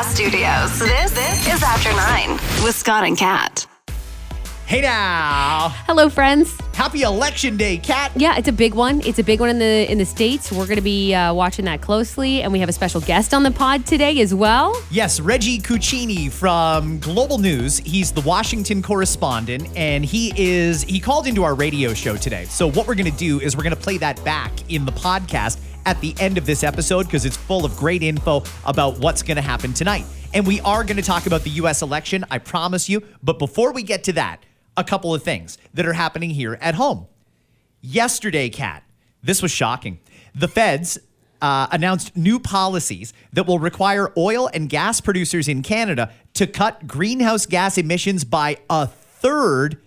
Podcast Studios. This is After 9 with Scott and Kat. Hey now. Hello, friends. Happy Election Day, Kat. Yeah, it's a big one. It's a big one in the States. We're going to be watching that closely, and we have a special guest on the pod today as well. Yes, Reggie Cecchini from Global News. He's the Washington Correspondent, and he called into our radio show today. So what we're going to do is we're going to play that back in the podcast at the end of this episode because it's full of great info about what's going to happen tonight. And we are going to talk about the U.S. election, I promise you. But before we get to that, a couple of things that are happening here at home. Yesterday, Kat, this was shocking. The feds announced new policies that will require oil and gas producers in Canada to cut greenhouse gas emissions by a third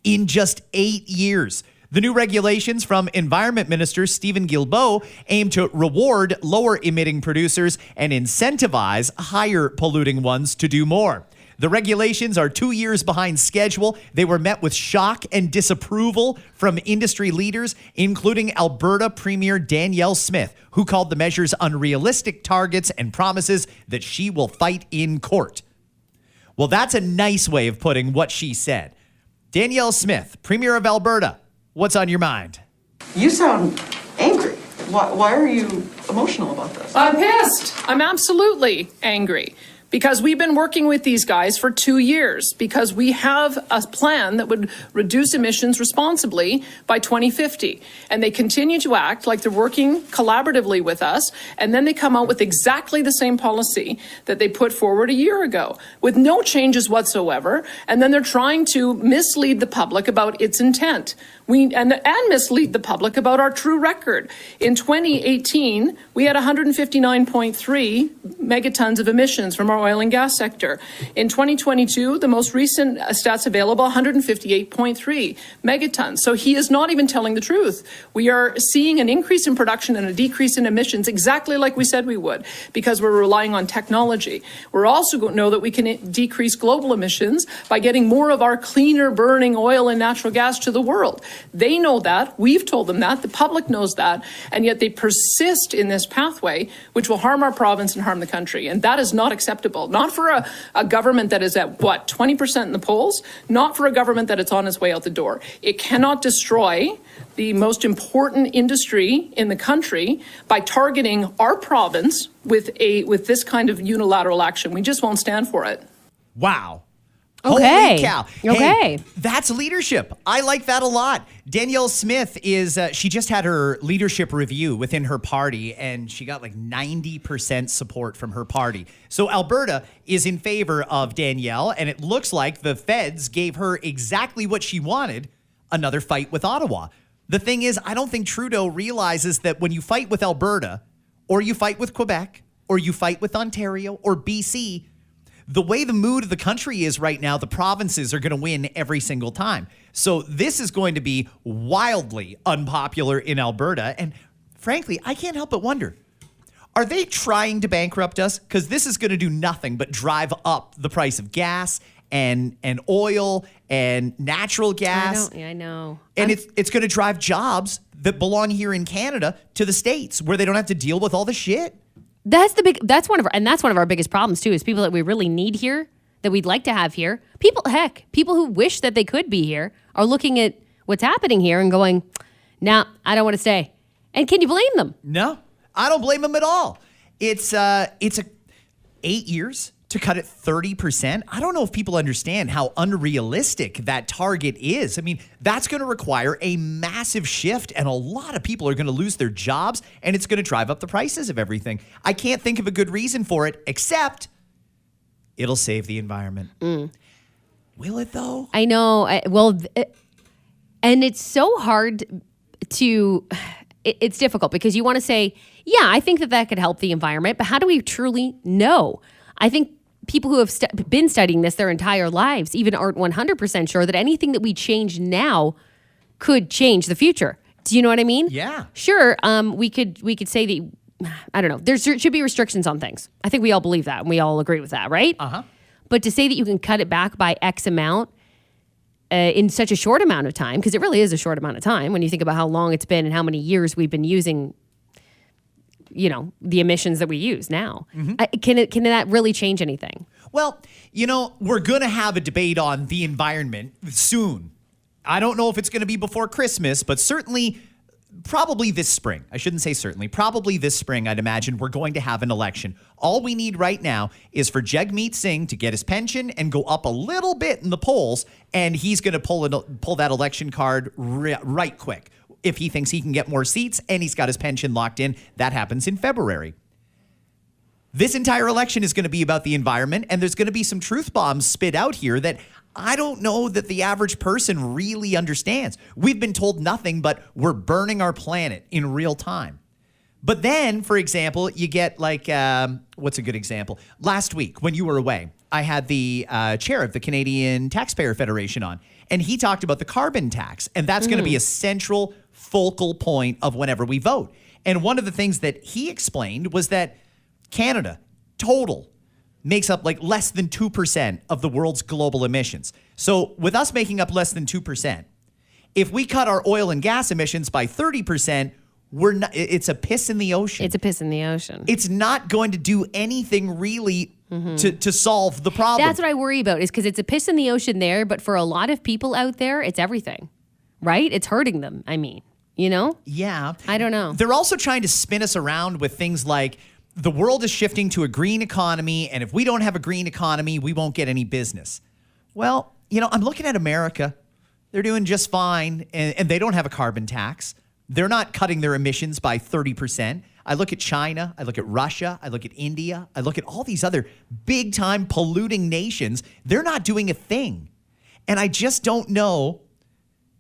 in just 8 years. The new regulations from Environment Minister Stephen Guilbeault aim to reward lower emitting producers and incentivize higher polluting ones to do more. The regulations are 2 years behind schedule. They were met with shock and disapproval from industry leaders, including Alberta Premier Danielle Smith, who called the measures unrealistic targets and promises that she will fight in court. Well, that's a nice way of putting what she said. Danielle Smith, Premier of Alberta, what's on your mind? You sound angry. Why are you emotional about this? I'm pissed. I'm absolutely angry. Because we've been working with these guys for 2 years, because we have a plan that would reduce emissions responsibly by 2050. And they continue to act like they're working collaboratively with us, and then they come out with exactly the same policy that they put forward a year ago, with no changes whatsoever, and then they're trying to mislead the public about its intent. And mislead the public about our true record. In 2018, we had 159.3 megatons of emissions from our oil and gas sector. In 2022, the most recent stats available, 158.3 megatons. So he is not even telling the truth. We are seeing an increase in production and a decrease in emissions exactly like we said we would, because we're relying on technology. We're also going to know that we can decrease global emissions by getting more of our cleaner burning oil and natural gas to the world. They know that. We've told them that. The public knows that. And yet they persist in this pathway, which will harm our province and harm the country. And that is not acceptable. Not for a government that is at, 20% in the polls? Not for a government that is on its way out the door. It cannot destroy the most important industry in the country by targeting our province with this kind of unilateral action. We just won't stand for it. Wow. Okay. Holy cow. Okay. Hey, that's leadership. I like that a lot. Danielle Smith she just had her leadership review within her party, and she got like 90% support from her party. So Alberta is in favor of Danielle, and it looks like the feds gave her exactly what she wanted, another fight with Ottawa. The thing is, I don't think Trudeau realizes that when you fight with Alberta, or you fight with Quebec, or you fight with Ontario, or BC, the way the mood of the country is right now, the provinces are going to win every single time. So this is going to be wildly unpopular in Alberta. And frankly, I can't help but wonder, are they trying to bankrupt us? Because this is going to do nothing but drive up the price of gas and oil and natural gas. I know. And it's going to drive jobs that belong here in Canada to the States where they don't have to deal with all the shit. That's one of our biggest problems too, is people that we really need here, that we'd like to have here. People who wish that they could be here are looking at what's happening here and going, nah, I don't want to stay. And can you blame them? No, I don't blame them at all. It's 8 years to cut it 30%. I don't know if people understand how unrealistic that target is. I mean, that's going to require a massive shift, and a lot of people are going to lose their jobs, and it's going to drive up the prices of everything. I can't think of a good reason for it, except it'll save the environment. Will it, though? I know. And it's so hard to... It's difficult because you want to say, yeah, I think that could help the environment, but how do we truly know? I think people who have been studying this their entire lives even aren't 100% sure that anything that we change now could change the future. Do you know what I mean? Yeah. Sure. We could say that, I don't know, there should be restrictions on things. I think we all believe that and we all agree with that, right? Uh-huh. But to say that you can cut it back by X amount in such a short amount of time, because it really is a short amount of time when you think about how long it's been and how many years we've been using the emissions that we use now. Can that really change anything? Well, we're going to have a debate on the environment soon. I don't know if it's going to be before Christmas, but certainly, probably this spring. I shouldn't say certainly. Probably this spring, I'd imagine, we're going to have an election. All we need right now is for Jagmeet Singh to get his pension and go up a little bit in the polls, and he's going to pull that election card right quick. If he thinks he can get more seats and he's got his pension locked in, that happens in February. This entire election is going to be about the environment, and there's going to be some truth bombs spit out here that I don't know that the average person really understands. We've been told nothing but we're burning our planet in real time. But then, for example, you get what's a good example? Last week when you were away, I had the chair of the Canadian Taxpayer Federation on, and he talked about the carbon tax, and that's going to be a central focal point of whenever we vote. And one of the things that he explained was that Canada, total, makes up less than 2% of the world's global emissions. So with us making up less than 2%, if we cut our oil and gas emissions by 30%, it's a piss in the ocean. It's a piss in the ocean. It's not going to do anything really to solve the problem. That's what I worry about, is because it's a piss in the ocean there, but for a lot of people out there, it's everything, right? It's hurting them, Yeah. I don't know. They're also trying to spin us around with things like the world is shifting to a green economy, and if we don't have a green economy, we won't get any business. Well, I'm looking at America. They're doing just fine, and they don't have a carbon tax. They're not cutting their emissions by 30%. I look at China, I look at Russia, I look at India, I look at all these other big-time polluting nations. They're not doing a thing. And I just don't know,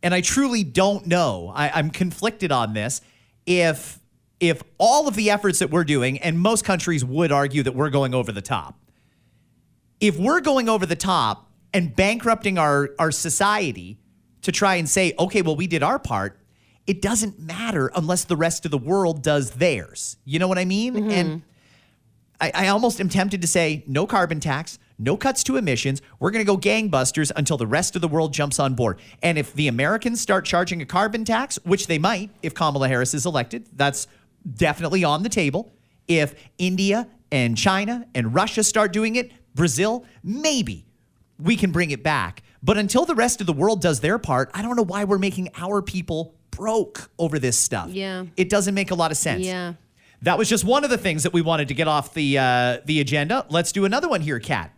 and I truly don't know, I'm conflicted on this, if all of the efforts that we're doing, and most countries would argue that we're going over the top, if we're going over the top and bankrupting our society to try and say, okay, well, we did our part, it doesn't matter unless the rest of the world does theirs. You know what I mean? And I almost am tempted to say no carbon tax, no cuts to emissions. We're going to go gangbusters until the rest of the world jumps on board. And if the Americans start charging a carbon tax, which they might if Kamala Harris is elected, that's definitely on the table. If India and China and Russia start doing it, Brazil, maybe we can bring it back. But until the rest of the world does their part, I don't know why we're making our people broke over this stuff. Yeah. It doesn't make a lot of sense. Yeah. That was just one of the things that we wanted to get off the agenda. Let's do another one here, Kat.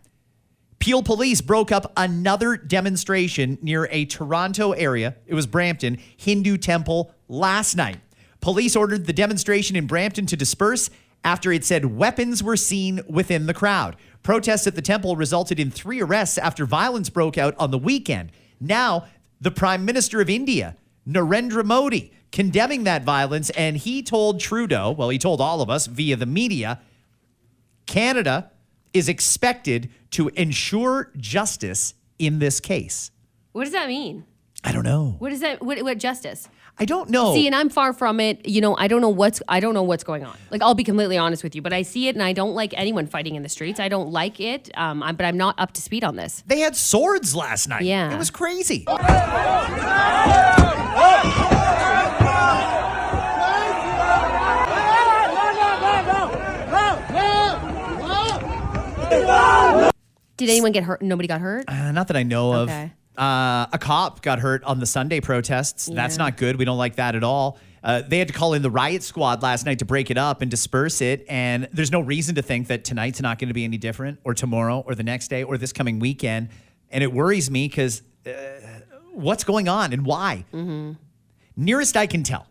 Peel police broke up another demonstration near a Toronto area. It was Brampton Hindu temple last night. Police ordered the demonstration in Brampton to disperse after it said weapons were seen within the crowd. Protests at the temple resulted in 3 arrests after violence broke out on the weekend. Now, the Prime Minister of India, Narendra Modi, condemning that violence, and he told Trudeau, well, he told all of us via the media, Canada is expected to ensure justice in this case. What does that mean? I don't know. What is that? What justice? I don't know. See, and I'm far from it. I don't know what's going on. I'll be completely honest with you, but I see it, and I don't like anyone fighting in the streets. I don't like it, but I'm not up to speed on this. They had swords last night. Yeah. It was crazy. Did anyone get hurt? Nobody got hurt? Not that I know of. Okay. A cop got hurt on the Sunday protests. Yeah. That's not good. We don't like that at all. They had to call in the riot squad last night to break it up and disperse it. And there's no reason to think that tonight's not going to be any different, or tomorrow, or the next day, or this coming weekend. And it worries me because what's going on and why? Mm-hmm. Nearest I can tell,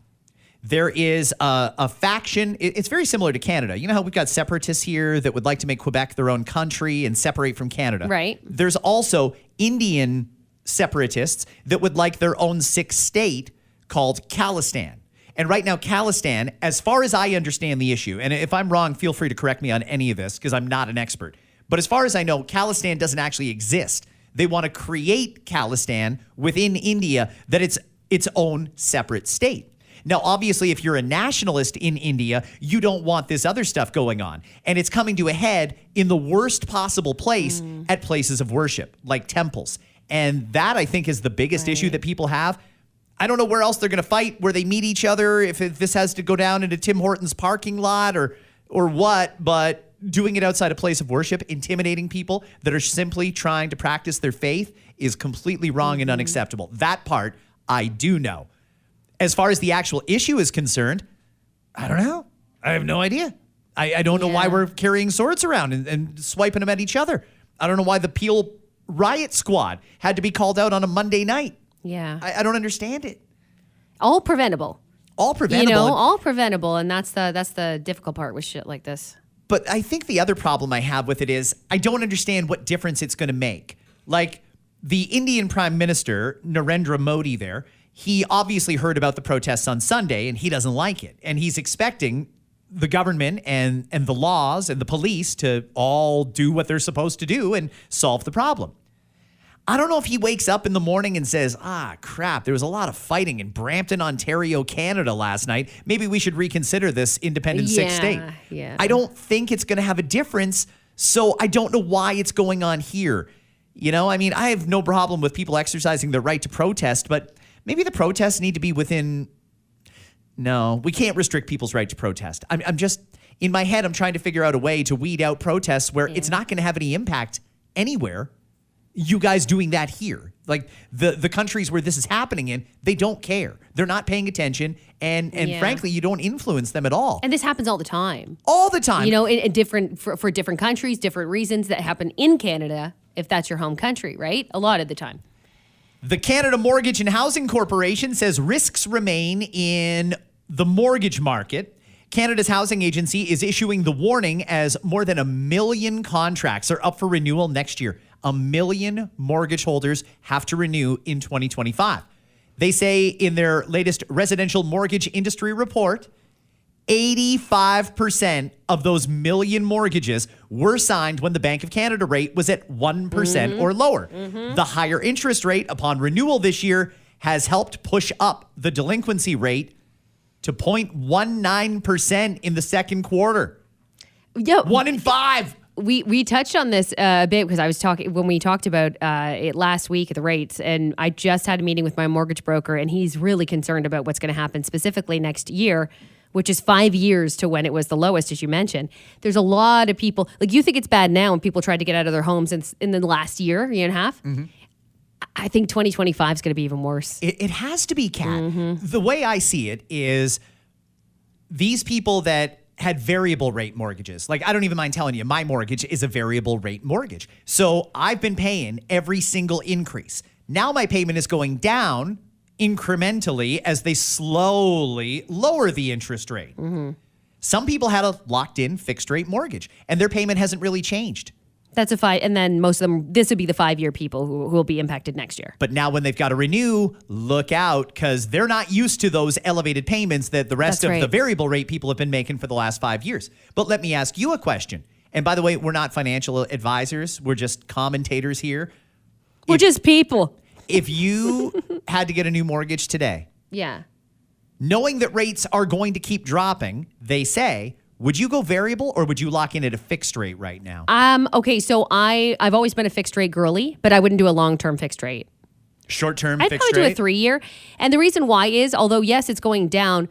there is a faction. It's very similar to Canada. You know how we've got separatists here that would like to make Quebec their own country and separate from Canada? Right. There's also Indian separatists that would like their own 6th state called Khalistan. And right now, Khalistan, as far as I understand the issue, and if I'm wrong, feel free to correct me on any of this because I'm not an expert. But as far as I know, Khalistan doesn't actually exist. They want to create Khalistan within India that it's its own separate state. Now, obviously, if you're a nationalist in India, you don't want this other stuff going on. And it's coming to a head in the worst possible place at places of worship, like temples. And that, I think, is the biggest issue that people have. I don't know where else they're going to fight, where they meet each other, if this has to go down into Tim Hortons parking lot or what, but doing it outside a place of worship, intimidating people that are simply trying to practice their faith is completely wrong and unacceptable. That part I do know. As far as the actual issue is concerned, I don't know. I have no idea. I don't know why we're carrying swords around and swiping them at each other. I don't know why the Peel riot squad had to be called out on a Monday night. Yeah. I don't understand it. All preventable. All preventable. You know, all preventable. And that's the difficult part with shit like this. But I think the other problem I have with it is I don't understand what difference it's going to make. Like the Indian Prime Minister, Narendra Modi there, he obviously heard about the protests on Sunday and he doesn't like it. And he's expecting the government and the laws and the police to all do what they're supposed to do and solve the problem. I don't know if he wakes up in the morning and says, crap, there was a lot of fighting in Brampton, Ontario, Canada last night. Maybe we should reconsider this independent sixth state. Yeah. I don't think it's going to have a difference, so I don't know why it's going on here. You know, I mean, I have no problem with people exercising their right to protest, but maybe the protests need to be within... No, we can't restrict people's right to protest. I'm just, in my head, I'm trying to figure out a way to weed out protests where it's not going to have any impact anywhere. You guys doing that here. Like the countries where this is happening in, they don't care. They're not paying attention. And frankly, you don't influence them at all. And this happens all the time. All the time. You know, in different for different countries, different reasons that happen in Canada, if that's your home country, right? A lot of the time. The Canada Mortgage and Housing Corporation says risks remain in the mortgage market. Canada's housing agency is issuing the warning as more than 1 million contracts are up for renewal next year. 1 million mortgage holders have to renew in 2025. They say in their latest residential mortgage industry report, 85% of those million mortgages were signed when the Bank of Canada rate was at 1% or lower. The higher interest rate upon renewal this year has helped push up the delinquency rate to 0.19% in the second quarter. Yeah, 1 in 5. We touched on this a bit because I was talking when we talked about it last week, the rates, and I just had a meeting with my mortgage broker, and he's really concerned about what's going to happen specifically next year, which is 5 years to when it was the lowest, as you mentioned. There's a lot of people, like you think it's bad now when people tried to get out of their homes in the last year and a half. I think 2025 is going to be even worse. It has to be, Kat. The way I see it is these people that had variable rate mortgages, like I don't even mind telling you, my mortgage is a variable rate mortgage. So I've been paying every single increase. Now my payment is going down incrementally as they slowly lower the interest rate. Some people had a locked in fixed rate mortgage and their payment hasn't really changed. That's a 5, and then most of them, this would be the 5-year people who will be impacted next year. But now when they've got to renew, look out, because they're not used to those elevated payments that the rest of the variable rate people have been making for the last 5 years. But let me ask you a question. And by the way, we're not financial advisors. We're just commentators here. We're just people. If you had to get a new mortgage today, knowing that rates are going to keep dropping, they say, would you go variable or would you lock in at a fixed rate right now? Okay, so I've always been a fixed rate girly, but I wouldn't do a long-term fixed rate. Short-term I'd fixed probably rate? do a 3-year. And the reason why is, although yes, it's going down,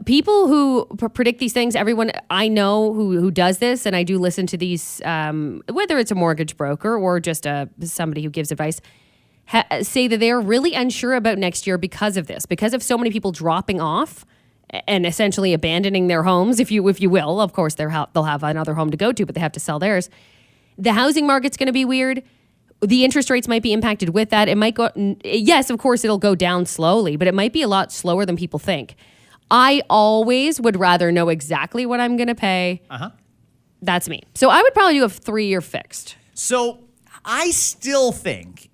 people who predict these things, everyone I know who does this, and I do listen to these, whether it's a mortgage broker or just somebody who gives advice, say that they're really unsure about next year because of this, because of so many people dropping off and essentially abandoning their homes, if you will. Of course, they'll have another home to go to, but they have to sell theirs. The housing market's going to be weird. The interest rates might be impacted with that. It might go, yes, of course, it'll go down slowly, but it might be a lot slower than people think. I always would rather know exactly what I'm going to pay. That's me. So I would probably do a 3-year fixed. So I still think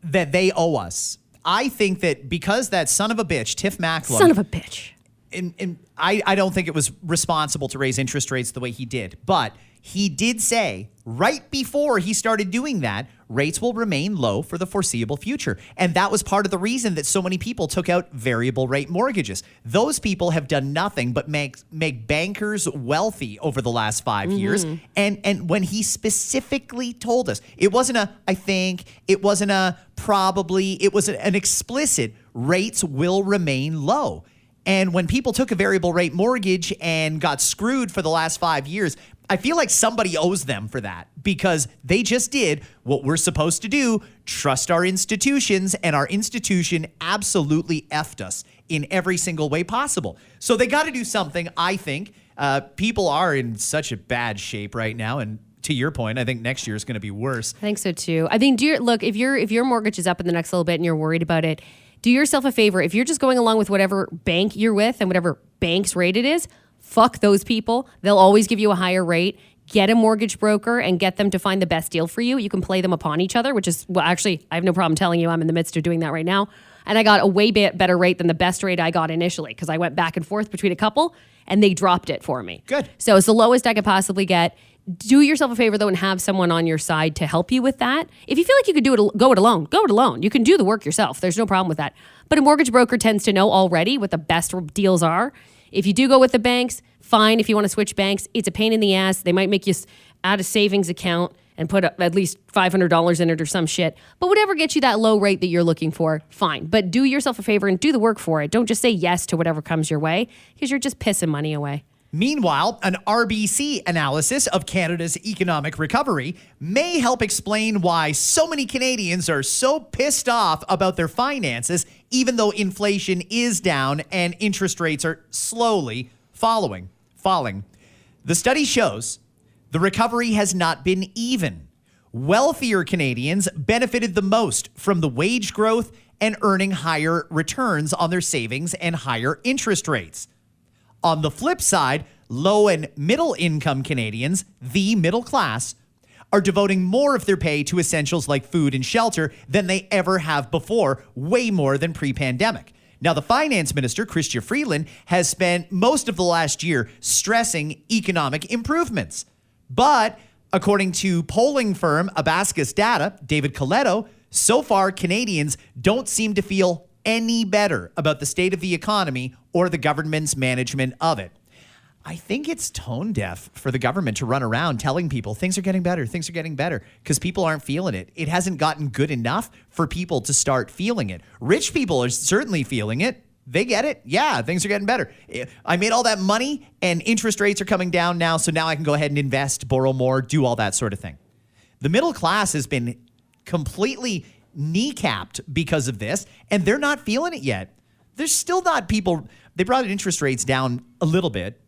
that they owe us. I think that because that son of a bitch, Tiff Macklem. Son of a bitch. and I don't think it was responsible to raise interest rates the way he did. But he did say right before he started doing that, rates will remain low for the foreseeable future. And that was part of the reason that so many people took out variable rate mortgages. Those people have done nothing but make bankers wealthy over the last 5 years. And when he specifically told us, it wasn't a I think, it wasn't a probably, it was an explicit rates will remain low. And when people took a variable rate mortgage and got screwed for the last 5 years, I feel like somebody owes them for that because they just did what we're supposed to do, trust our institutions, and our institution absolutely effed us in every single way possible. So they got to do something, I think. People are in such a bad shape right now, and to your point, I think next year is going to be worse. I think so too. I think, look, if your mortgage is up in the next little bit and you're worried about it, do yourself a favor. If you're just going along with whatever bank you're with and whatever bank's rate it is, fuck those people. They'll always give you a higher rate. Get a mortgage broker and get them to find the best deal for you. You can play them upon each other, which is, well, actually, I have no problem telling you I'm in the midst of doing that right now. And I got a way better rate than the best rate I got initially because I went back and forth between a couple and they dropped it for me. Good. So it's the lowest I could possibly get. Do yourself a favor, though, and have someone on your side to help you with that. If you feel like you could go it alone, go it alone. You can do the work yourself. There's no problem with that. But a mortgage broker tends to know already what the best deals are. If you do go with the banks, fine. If you want to switch banks, it's a pain in the ass. They might make you add a savings account and put at least $500 in it or some shit. But whatever gets you that low rate that you're looking for, fine. But do yourself a favor and do the work for it. Don't just say yes to whatever comes your way because you're just pissing money away. Meanwhile, an RBC analysis of Canada's economic recovery may help explain why so many Canadians are so pissed off about their finances, even though inflation is down and interest rates are slowly falling. The study shows the recovery has not been even. Wealthier Canadians benefited the most from the wage growth and earning higher returns on their savings and higher interest rates. On the flip side, low and middle income Canadians, the middle class, are devoting more of their pay to essentials like food and shelter than they ever have before, way more than pre-pandemic. Now, the finance minister, Chrystia Freeland, has spent most of the last year stressing economic improvements. But according to polling firm Abacus Data, David Coletto, so far Canadians don't seem to feel any better about the state of the economy or the government's management of it. I think it's tone deaf for the government to run around telling people things are getting better, because people aren't feeling it. It hasn't gotten good enough for people to start feeling it. Rich people are certainly feeling it. They get it. Yeah, things are getting better. I made all that money and interest rates are coming down now, so now I can go ahead and invest, borrow more, do all that sort of thing. The middle class has been completely kneecapped because of this, and they're not feeling it yet. There's still not people. They brought interest rates down a little bit.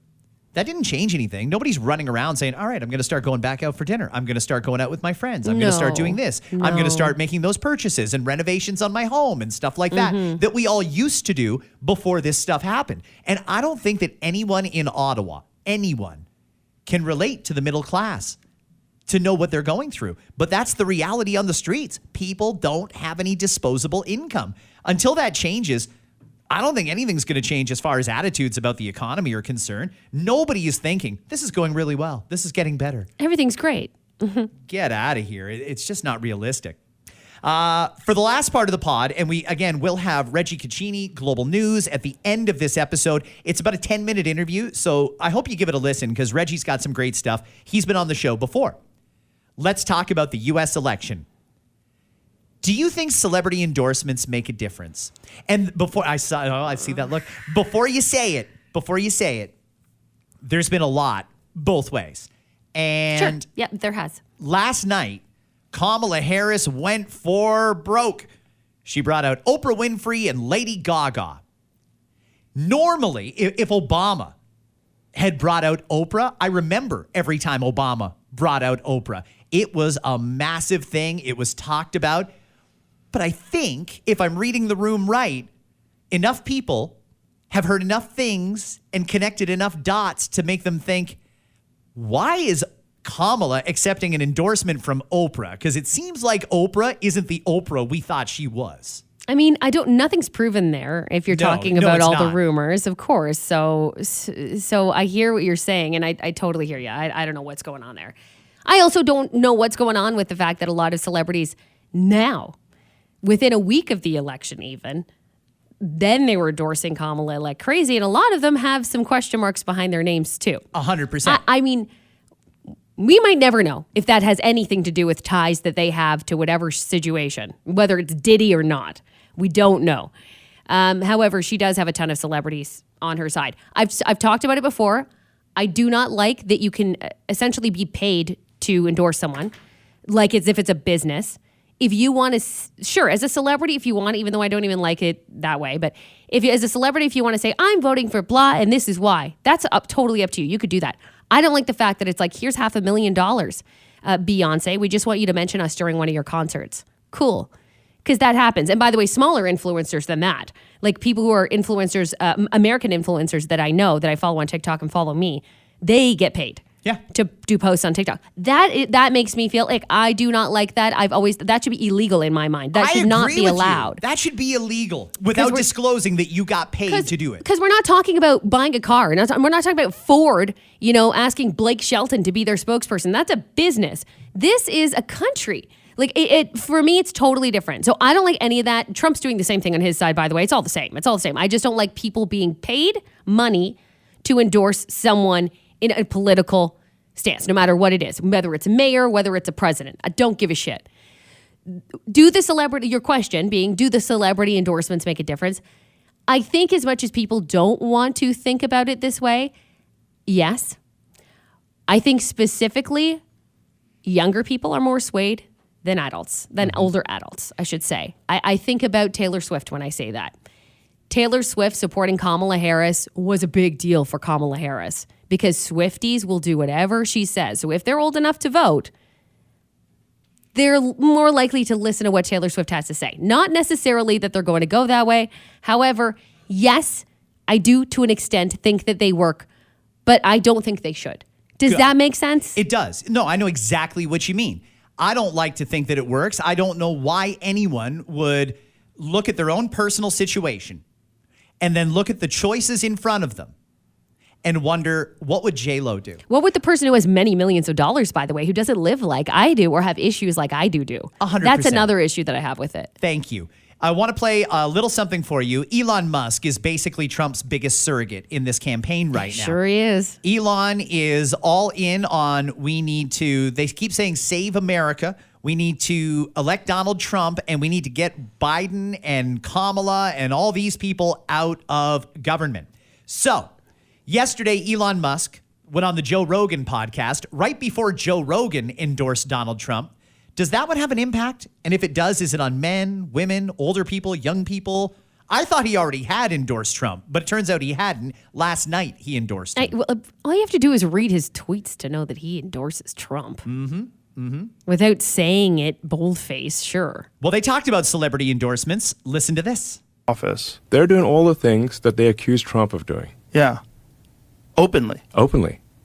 That didn't change anything. Nobody's running around saying, all right, I'm going to start going back out for dinner. I'm going to start going out with my friends. I'm going to start doing this. I'm going to start making those purchases and renovations on my home and stuff like that we all used to do before this stuff happened. And I don't think that anyone in Ottawa, anyone, can relate to the middle class to know what they're going through. But that's the reality on the streets. People don't have any disposable income. Until that changes, I don't think anything's going to change as far as attitudes about the economy are concerned. Nobody is thinking, this is going really well. This is getting better. Everything's great. Get out of here. It's just not realistic. For the last part of the pod, and we'll have Reggie Cecchini, Global News, at the end of this episode. It's about a 10-minute interview, so I hope you give it a listen because Reggie's got some great stuff. He's been on the show before. Let's talk about the U.S. election. Do you think celebrity endorsements make a difference? And before I see that look. Before you say it, there's been a lot both ways. And sure. Yeah, there has. Last night, Kamala Harris went for broke. She brought out Oprah Winfrey and Lady Gaga. Normally, if Obama had brought out Oprah, I remember every time Obama brought out Oprah. It was a massive thing. It was talked about. But I think, if I'm reading the room right, enough people have heard enough things and connected enough dots to make them think, why is Kamala accepting an endorsement from Oprah? Because it seems like Oprah isn't the Oprah we thought she was. I mean, nothing's proven there if you're talking about it's all not. the rumors, of course. So I hear what you're saying, and I totally hear you. I don't know what's going on there. I also don't know what's going on with the fact that a lot of celebrities now, within a week of the election even, then they were endorsing Kamala like crazy, and a lot of them have some question marks behind their names too. 100%. I mean, we might never know if that has anything to do with ties that they have to whatever situation, whether it's Diddy or not. We don't know. However, she does have a ton of celebrities on her side. I've talked about it before. I do not like that you can essentially be paid to endorse someone, like as if it's a business. If you want to, sure, as a celebrity, if you want, even though I don't even like it that way, but as a celebrity, if you want to say, I'm voting for blah, and this is why, that's totally up to you. You could do that. I don't like the fact that it's like, here's $500,000, Beyonce. We just want you to mention us during one of your concerts. Cool. Because that happens. And by the way, smaller influencers than that, like people who are influencers, American influencers that I know, that I follow on TikTok and follow me, they get paid. Yeah. To do posts on TikTok. That makes me feel like I do not like that. That should be illegal in my mind. That should not be allowed. That should be illegal without disclosing that you got paid to do it. Because we're not talking about buying a car. We're not talking about Ford, asking Blake Shelton to be their spokesperson. That's a business. This is a country. Like it for me, it's totally different. So I don't like any of that. Trump's doing the same thing on his side, by the way. It's all the same. I just don't like people being paid money to endorse someone in a political stance, no matter what it is, whether it's a mayor, whether it's a president. I don't give a shit. Your question being, do the celebrity endorsements make a difference? I think as much as people don't want to think about it this way, yes. I think specifically younger people are more swayed than adults, than older adults, I should say. I think about Taylor Swift when I say that. Taylor Swift supporting Kamala Harris was a big deal for Kamala Harris because Swifties will do whatever she says. So if they're old enough to vote, they're more likely to listen to what Taylor Swift has to say. Not necessarily that they're going to go that way. However, yes, I do to an extent think that they work, but I don't think they should. Does that make sense? It does. No, I know exactly what you mean. I don't like to think that it works. I don't know why anyone would look at their own personal situation and then look at the choices in front of them and wonder, what would J-Lo do? What would the person who has many millions of dollars, by the way, who doesn't live like I do or have issues like I do? 100%. That's another issue that I have with it. Thank you. I want to play a little something for you. Elon Musk is basically Trump's biggest surrogate in this campaign right now. Sure he is. Elon is all in on they keep saying save America. We need to elect Donald Trump, and we need to get Biden and Kamala and all these people out of government. So yesterday, Elon Musk went on the Joe Rogan podcast right before Joe Rogan endorsed Donald Trump. Does that one have an impact? And if it does, is it on men, women, older people, young people? I thought he already had endorsed Trump, but it turns out he hadn't. Last night, he endorsed him. All you have to do is read his tweets to know that he endorses Trump. Without saying it boldface, sure. Well, they talked about celebrity endorsements. Listen to this. Office. They're doing all the things that they accuse Trump of doing. Yeah. Openly.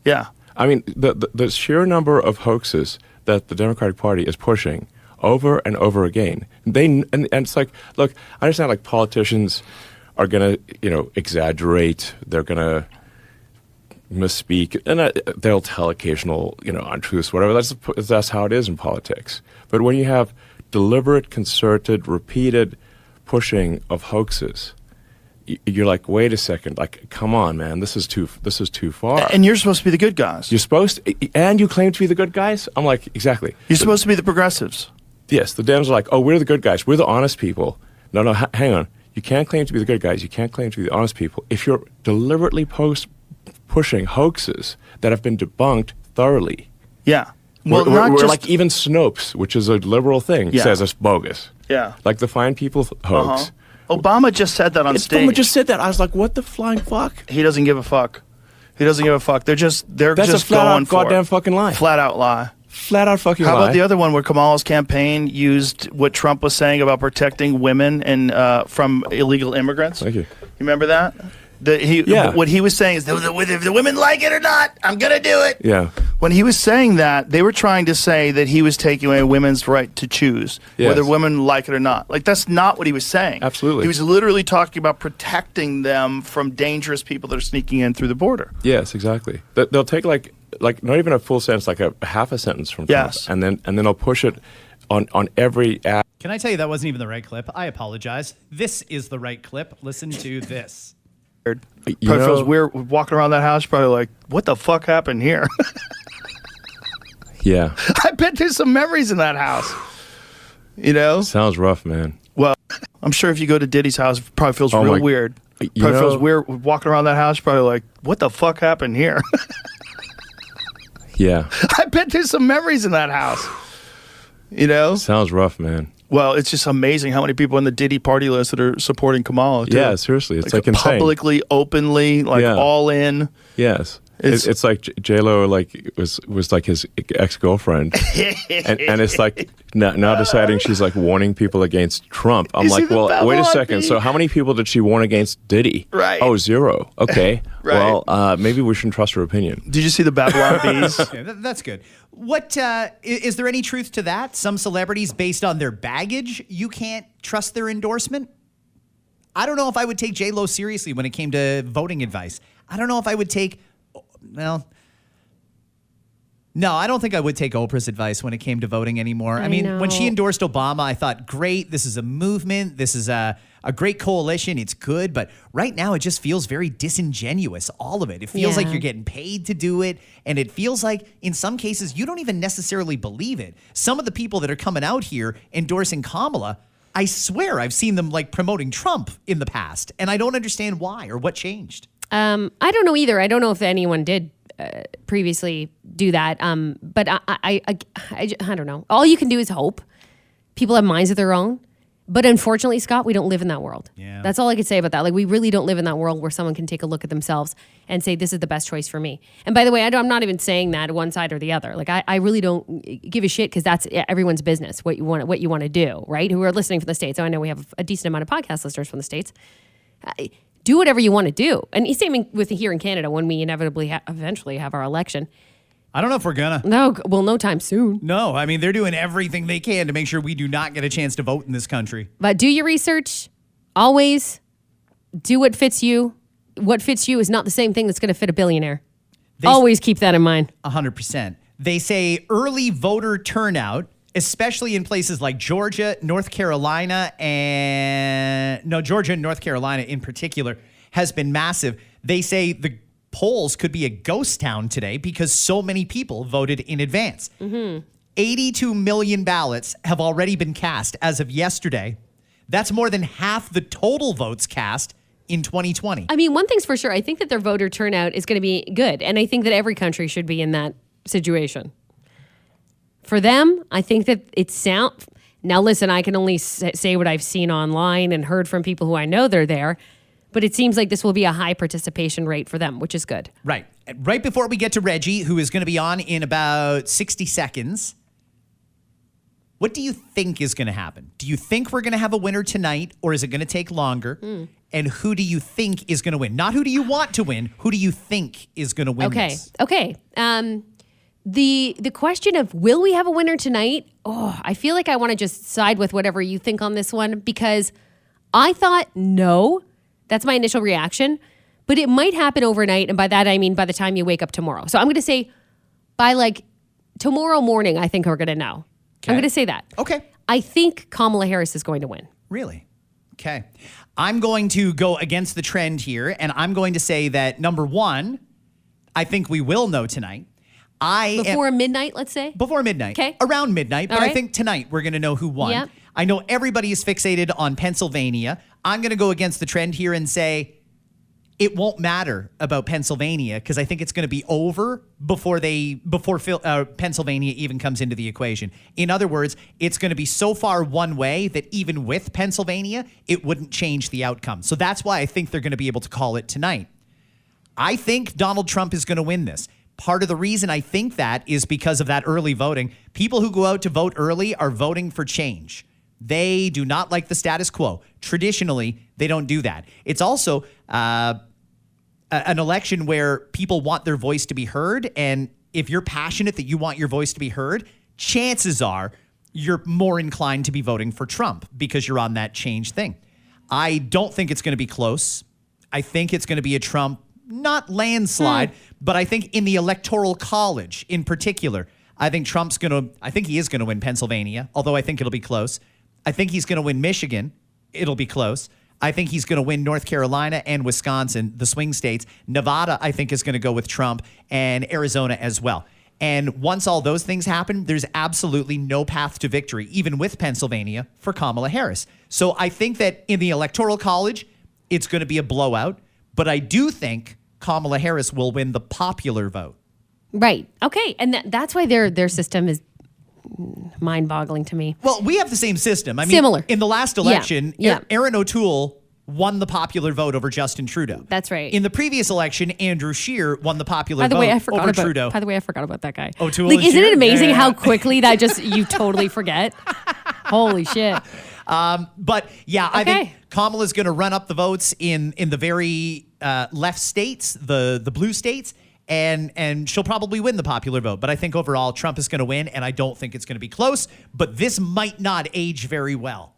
Yeah. I mean, the sheer number of hoaxes that the Democratic Party is pushing over and over again. And it's like, look, I understand like politicians are going to, exaggerate. They're going to misspeak, and they'll tell occasional, untruths, whatever. That's how it is in politics. But when you have deliberate, concerted, repeated pushing of hoaxes, you're like, wait a second, like, come on, man, this is too far. And you're supposed to be the good guys. You're supposed to, and you claim to be the good guys? I'm like, exactly. You're supposed to be the progressives. Yes, the Dems are like, oh, we're the good guys. We're the honest people. No, hang on. You can't claim to be the good guys. You can't claim to be the honest people if you're deliberately pushing hoaxes that have been debunked thoroughly. Yeah. Well, we're like even Snopes, which is a liberal thing, says it's bogus. Yeah. Like the Fine People hoax. Obama just said that on stage. Obama just said that. I was like, what the flying fuck? He doesn't give a fuck. They're just That's a flat out goddamn fucking lie. Flat out lie. Flat out fucking lie. How about the other one where Kamala's campaign used what Trump was saying about protecting women and from illegal immigrants? Thank you. You remember that? What he was saying is, if the women like it or not, I'm going to do it. Yeah. When he was saying that, they were trying to say that he was taking away women's right to choose, Yes. whether women like it or not. Like, that's not what he was saying. Absolutely. He was literally talking about protecting them from dangerous people that are sneaking in through the border. Yes, exactly. They'll take like not even a full sentence, like a half a sentence from Trump, Yes. and then they'll push it on every act. Can I tell you that wasn't even the right clip? I apologize. This is the right clip. Listen to this. Probably feels weird walking around that house, probably like, what the fuck happened here? Yeah. I bet there's some memories in that house. You know? Sounds rough, man. Well, I'm sure if you go to Diddy's house, it probably feels Oh real my- weird. You Probably know- feels weird walking around that house, probably like, what the fuck happened here? Yeah. I bet there's some memories in that house. You know? Sounds rough, man. Well, it's just amazing how many people on the Diddy party list that are supporting Kamala. Too. Yeah, seriously. It's like insane. Publicly, openly, like Yeah. all in. Yes. It's- It's like J-Lo like was like his ex-girlfriend. and it's like now deciding she's like warning people against Trump. I'm You see like, the well, wait a Babylon second. Bee? So how many people did she warn against Diddy? Right. Oh, 0. Okay. Right. Well, maybe we shouldn't trust her opinion. Did you see the Babylon Bees? Yeah, that's good. What is there any truth to that? Some celebrities, based on their baggage, you can't trust their endorsement? I don't know if I would take J-Lo seriously when it came to voting advice. I don't know if I would take, well, no, I don't think I would take Oprah's advice when it came to voting anymore. I mean, when she know. endorsed Obama, I thought, great, this is a movement. This is a great coalition. It's good. But right now, it just feels very disingenuous, all of it. It feels like Yeah. you're getting paid to do it. And it feels like, in some cases, you don't even necessarily believe it. Some of the people that are coming out here endorsing Kamala, I swear I've seen them like promoting Trump in the past. And I don't understand why or what changed. I don't know either. I don't know if anyone did previously do that. But I don't know. All you can do is hope. People have minds of their own. But unfortunately, Scott, we don't live in that world. Yeah. That's all I could say about that. Like, we really don't live in that world where someone can take a look at themselves and say, this is the best choice for me. And by the way, I'm not even saying that one side or the other. Like, I really don't give a shit because that's everyone's business, what you want to do, right? Who are listening from the States. So I know we have a decent amount of podcast listeners from the States. Do whatever you want to do. And same with here in Canada when we inevitably eventually have our election. I don't know if we're gonna. No time soon. No, I mean, they're doing everything they can to make sure we do not get a chance to vote in this country. But do your research. Always do what fits you. What fits you is not the same thing that's going to fit a billionaire. Always keep that in mind. 100%. They say early voter turnout, especially in places like Georgia, North Carolina, Georgia and North Carolina in particular, has been massive. They say the polls could be a ghost town today because so many people voted in advance. 82 million ballots have already been cast as of yesterday. That's more than half the total votes cast in 2020. I mean, one thing's for sure. I think that their voter turnout is going to be good. And I think that every country should be in that situation. For them, I think that now listen, I can only say what I've seen online and heard from people who I know they're there. But it seems like this will be a high participation rate for them, which is good. Right. Right before we get to Reggie, who is going to be on in about 60 seconds, what do you think is going to happen? Do you think we're going to have a winner tonight, or is it going to take longer? And who do you think is going to win? Not who do you want to win. Who do you think is going to win this? Okay. The question of will we have a winner tonight? Oh, I feel like I want to just side with whatever you think on this one because I thought no. That's my initial reaction. But it might happen overnight. And by that, I mean by the time you wake up tomorrow. So I'm going to say by like tomorrow morning, I think we're going to know. Okay. I'm going to say that. Okay. I think Kamala Harris is going to win. Really? Okay. I'm going to go against the trend here, and I'm going to say that, number one, I think we will know tonight. Before midnight, let's say? Before midnight. Okay. Around midnight. But All right. I think tonight we're going to know who won. Yep. I know everybody is fixated on Pennsylvania. I'm going to go against the trend here and say it won't matter about Pennsylvania because I think it's going to be over before Pennsylvania even comes into the equation. In other words, it's going to be so far one way that even with Pennsylvania, it wouldn't change the outcome. So that's why I think they're going to be able to call it tonight. I think Donald Trump is going to win this. Part of the reason I think that is because of that early voting. People who go out to vote early are voting for change. They do not like the status quo. Traditionally, they don't do that. It's also an election where people want their voice to be heard. And if you're passionate that you want your voice to be heard, chances are you're more inclined to be voting for Trump because you're on that change thing. I don't think it's going to be close. I think it's going to be a Trump, not landslide, but I think in the Electoral College in particular, I think he is going to win Pennsylvania, although I think it'll be close. I think he's going to win Michigan. It'll be close. I think he's going to win North Carolina and Wisconsin, the swing states. Nevada, I think, is going to go with Trump, and Arizona as well. And once all those things happen, there's absolutely no path to victory, even with Pennsylvania, for Kamala Harris. So I think that in the Electoral College, it's going to be a blowout. But I do think Kamala Harris will win the popular vote. Right. Okay. And that's why their system is mind-boggling to me. Well, we have the same system. I mean, similar. In the last election, Yeah. Aaron O'Toole won the popular vote over Justin Trudeau. That's right. In the previous election, Andrew Scheer won the popular By the vote way, I forgot over about Trudeau. By the way, I forgot about that guy. O'Toole like, and isn't Scheer? it amazing Yeah. how quickly that just you totally forget? Holy shit. But yeah, I Okay. think Kamala's going to run up the votes in the very left states, the blue states, and she'll probably win the popular vote. But I think overall Trump is going to win, and I don't think it's going to be close. But this might not age very well.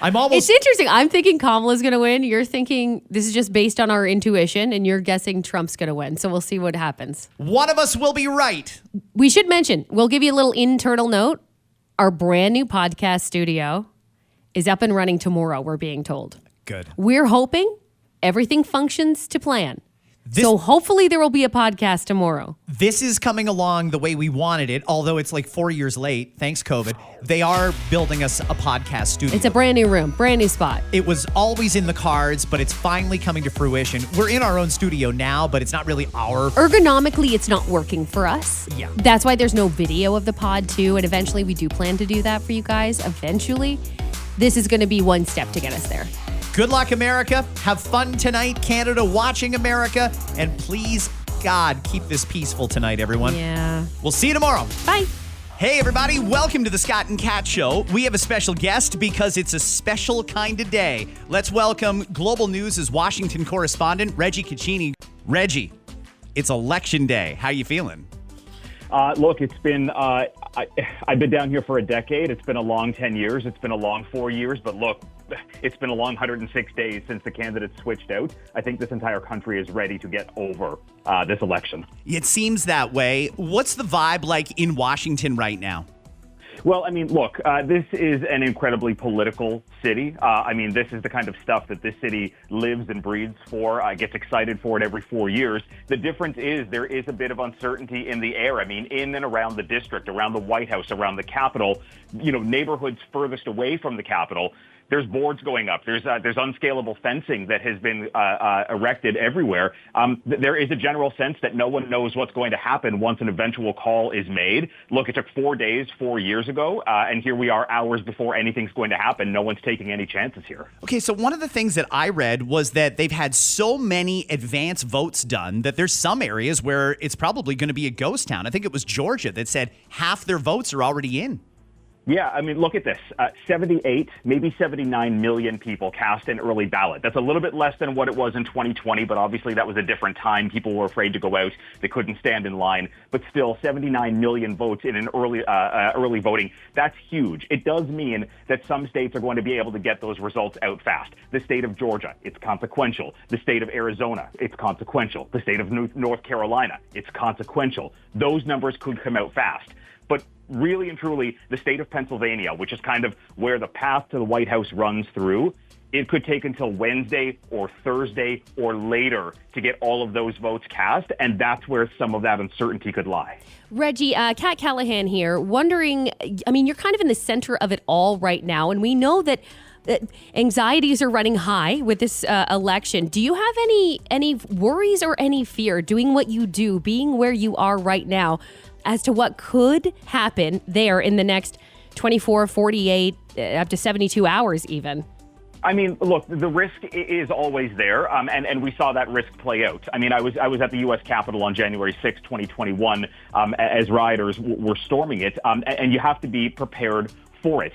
It's interesting. I'm thinking Kamala's going to win. You're thinking this is just based on our intuition, and you're guessing Trump's going to win. So we'll see what happens. One of us will be right. We should mention, we'll give you a little internal note. Our brand new podcast studio is up and running tomorrow, we're being told. Good. We're hoping everything functions to plan. So hopefully there will be a podcast tomorrow. This is coming along the way we wanted it, although it's like 4 years late, thanks COVID. They are building us a podcast studio. It's a brand new room, brand new spot. It was always in the cards, but it's finally coming to fruition. We're in our own studio now, but it's not really our... Ergonomically, it's not working for us. Yeah. That's why there's no video of the pod too, and eventually we do plan to do that for you guys. Eventually, this is going to be one step to get us there. Good luck, America. Have fun tonight, Canada, watching America. And please, God, keep this peaceful tonight, everyone. Yeah. We'll see you tomorrow. Bye. Hey, everybody. Welcome to the Scott and Kat Show. We have a special guest because it's a special kind of day. Let's welcome Global News' Washington correspondent, Reggie Cecchini. Reggie, it's election day. How you feeling? Look, it's been, I've been down here for a decade. It's been a long 10 years. It's been a long 4 years. But look, it's been a long 106 days since the candidates switched out. I think this entire country is ready to get over this election. It seems that way. What's the vibe like in Washington right now? Well, I mean, look, this is an incredibly political city. I mean, this is the kind of stuff that this city lives and breathes for, gets excited for it every 4 years. The difference is there is a bit of uncertainty in the air. I mean, in and around the district, around the White House, around the Capitol, neighborhoods furthest away from the Capitol, there's boards going up. There's unscalable fencing that has been erected everywhere. There is a general sense that no one knows what's going to happen once an eventual call is made. Look, it took 4 days 4 years ago, and here we are hours before anything's going to happen. No one's taking any chances here. Okay, so one of the things that I read was that they've had so many advance votes done that there's some areas where it's probably going to be a ghost town. I think it was Georgia that said half their votes are already in. Yeah, I mean, look at this. 78, maybe 79 million people cast an early ballot. That's a little bit less than what it was in 2020, but obviously that was a different time. People were afraid to go out. They couldn't stand in line. But still, 79 million votes in an early voting. That's huge. It does mean that some states are going to be able to get those results out fast. The state of Georgia, it's consequential. The state of Arizona, it's consequential. The state of North Carolina, it's consequential. Those numbers could come out fast. But really and truly, the state of Pennsylvania, which is kind of where the path to the White House runs through, it could take until Wednesday or Thursday or later to get all of those votes cast, and that's where some of that uncertainty could lie. Reggie, Kat Callahan here, wondering, I mean, you're kind of in the center of it all right now, and we know that anxieties are running high with this election. Do you have any worries or any fear doing what you do, being where you are right now, as to what could happen there in the next 24, 48, up to 72 hours even? I mean, look, the risk is always there, and we saw that risk play out. I mean, I was at the U.S. Capitol on January 6, 2021, as rioters were storming it, and you have to be prepared for it.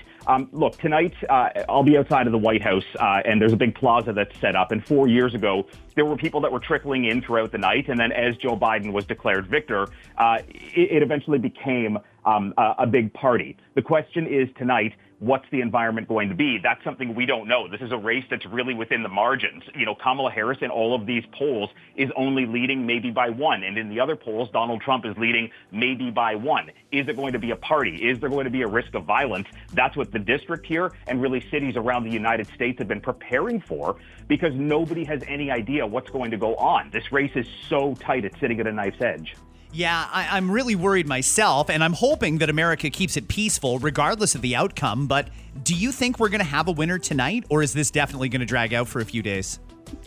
Look, tonight I'll be outside of the White House, and there's a big plaza that's set up. And 4 years ago, there were people that were trickling in throughout the night. And then as Joe Biden was declared victor, it eventually became a big party. The question is tonight, what's the environment going to be? That's something we don't know. This is a race that's really within the margins. You know, Kamala Harris in all of these polls is only leading maybe by one. And in the other polls, Donald Trump is leading maybe by one. Is it going to be a party? Is there going to be a risk of violence? That's what the district here and really cities around the United States have been preparing for, because nobody has any idea what's going to go on. This race is so tight, it's sitting at a knife's edge. Yeah, I'm really worried myself, and I'm hoping that America keeps it peaceful regardless of the outcome. But do you think we're going to have a winner tonight, or is this definitely going to drag out for a few days?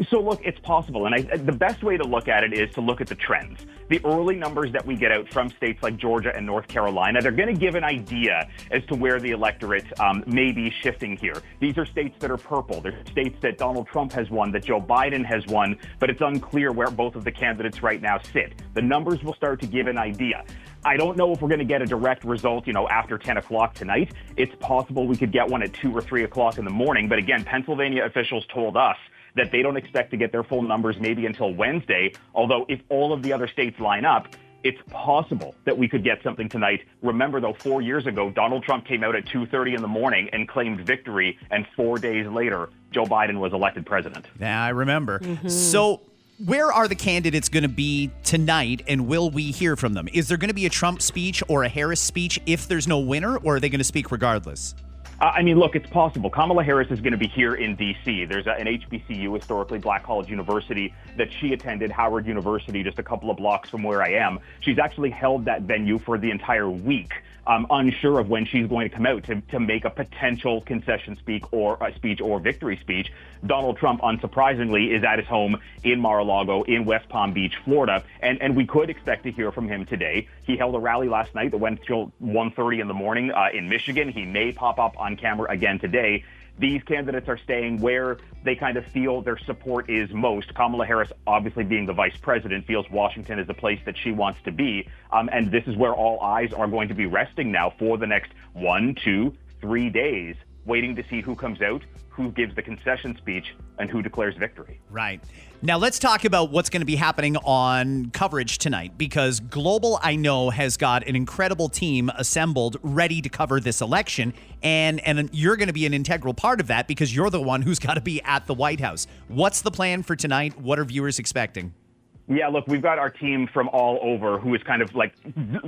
So, look, it's possible. And the best way to look at it is to look at the trends. The early numbers that we get out from states like Georgia and North Carolina, they're going to give an idea as to where the electorate may be shifting here. These are states that are purple. They're states that Donald Trump has won, that Joe Biden has won, but it's unclear where both of the candidates right now sit. The numbers will start to give an idea. I don't know if we're going to get a direct result, after 10 o'clock tonight. It's possible we could get one at 2 or 3 o'clock in the morning. But again, Pennsylvania officials told us that they don't expect to get their full numbers maybe until Wednesday. Although if all of the other states line up, it's possible that we could get something tonight. Remember, though, 4 years ago, Donald Trump came out at 2:30 in the morning and claimed victory. And 4 days later, Joe Biden was elected president. Yeah, I remember. So where are the candidates going to be tonight, and will we hear from them? Is there going to be a Trump speech or a Harris speech if there's no winner, or are they going to speak regardless? Look, it's possible. Kamala Harris is going to be here in D.C. There's an HBCU, historically Black College University, that she attended, Howard University, just a couple of blocks from where I am. She's actually held that venue for the entire week. I'm unsure of when she's going to come out to make a potential concession speech or victory speech. Donald Trump, unsurprisingly, is at his home in Mar-a-Lago in West Palm Beach, Florida, and we could expect to hear from him today. He held a rally last night that went till 1:30 in the morning in Michigan. He may pop up on camera again today. These candidates are staying where they kind of feel their support is most. Kamala Harris, obviously being the vice president, feels Washington is the place that she wants to be. And this is where all eyes are going to be resting now for the next 1, 2, 3 days, waiting to see who comes out, who gives the concession speech, and who declares victory. Right. Now let's talk about what's going to be happening on coverage tonight, because Global, I know, has got an incredible team assembled ready to cover this election, and you're going to be an integral part of that because you're the one who's got to be at the White House. What's the plan for tonight? What are viewers expecting? Yeah, look, we've got our team from all over who is kind of like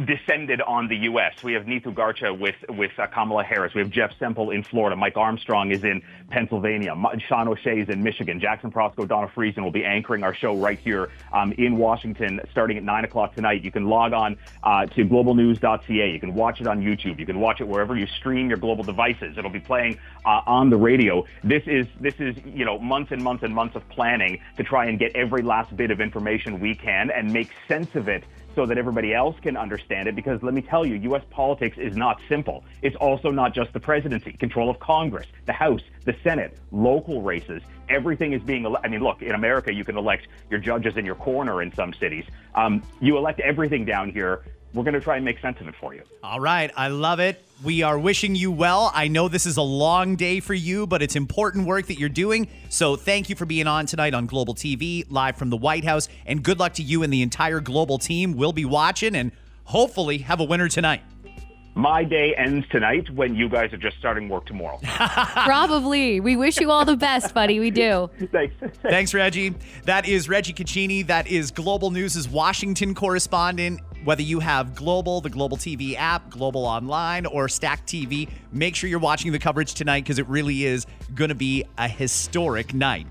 descended on the U.S. We have Neetu Garcha with Kamala Harris. We have Jeff Semple in Florida. Mike Armstrong is in Pennsylvania. Sean O'Shea is in Michigan. Jackson Prosco, Donna Friesen will be anchoring our show right here in Washington starting at 9 o'clock tonight. You can log on to globalnews.ca. You can watch it on YouTube. You can watch it wherever you stream your global devices. It'll be playing on the radio. This is months and months and months of planning to try and get every last bit of information we can and make sense of it so that everybody else can understand it. Because let me tell you, U.S. politics is not simple. It's also not just the presidency, control of Congress, the House, the Senate, local races. Everything is being look, in America, you can elect your judges in your corner in some cities. You elect everything down here. We're going to try and make sense of it for you. All right. I love it. We are wishing you well. I know this is a long day for you, but it's important work that you're doing. So thank you for being on tonight on Global TV, live from the White House. And good luck to you and the entire Global team. We'll be watching and hopefully have a winner tonight. My day ends tonight when you guys are just starting work tomorrow. Probably. We wish you all the best, buddy. We do. Thanks. Thanks, Reggie. That is Reggie Cecchini. That is Global News' Washington correspondent. Whether you have Global, the Global TV app, Global Online, or Stack TV, make sure you're watching the coverage tonight because it really is going to be a historic night.